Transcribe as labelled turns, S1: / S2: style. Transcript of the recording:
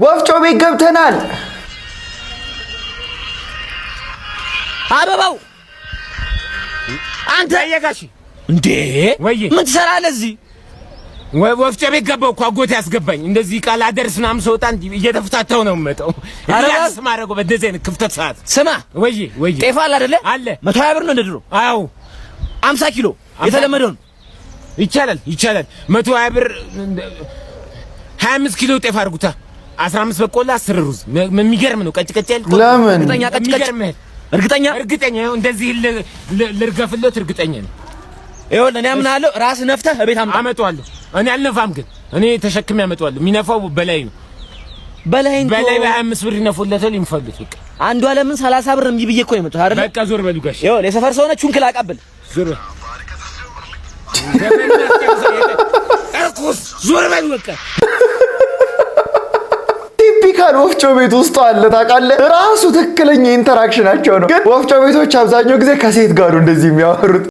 S1: ወፍጮ ቤት ገብተናል።
S2: አበባው አንተ
S3: የጋሽ
S2: እንዴ
S3: ወይ
S2: ምን ትሰራለህ እዚህ?
S3: ወፍጮ ቤት ገባሁ እኮ አጎቴ ያስገባኝ። እንደዚህ ቃል አደርስ ምናምን ስወጣ እየተፈታተው ነው የምመጣው። አራስ ማረጎ በደዘ አይነት ክፍተት ሰዓት
S2: ስማ
S3: ወይ
S2: ጤፍ አለ አይደለ?
S3: አለ
S2: 120 ብር ነው እንደ ድሮ።
S3: አዎ
S2: 50 ኪሎ የተለመደው ነው።
S3: ይቻላል 120 ብር 25 ኪሎ ጤፍ አድርጉታ 15 በቆላ 10 ሩዝ። የሚገርም ነው። ቀጭ ያለ
S1: ለምን
S2: እርግጠኛ
S3: እርግጠኛ እንደዚህ ልርገፍለት እርግጠኛ ነው።
S2: ይኸውልህ እኔ አምናለሁ። ራስህ ነፍተህ እቤት
S3: አመጣዋለሁ። እኔ አልነፋም፣ ግን እኔ ተሸክሜ አመጣዋለሁ። የሚነፋው በላይ ነው። በላይ በ25 ብር ይነፉለታል። ይምፈልጥ በቃ
S2: አንዱ አለምን 30 ብር እምቢ ብዬ እኮ ነው የመጣው አይደል?
S3: በቃ ዞር በሉ ጋሽ።
S2: ይኸውልህ የሰፈር ሰው ነህ። ቹንክል አቀብል ዞር
S3: ዞር በሉ በቃ።
S1: ቲፒካል ወፍጮ ቤት ውስጥ አለ ታውቃለህ። ራሱ ትክክለኛ ኢንተራክሽናቸው ነው። ግን ወፍጮ ቤቶች አብዛኛው ጊዜ ከሴት ጋር ነው እንደዚህ የሚያወሩት።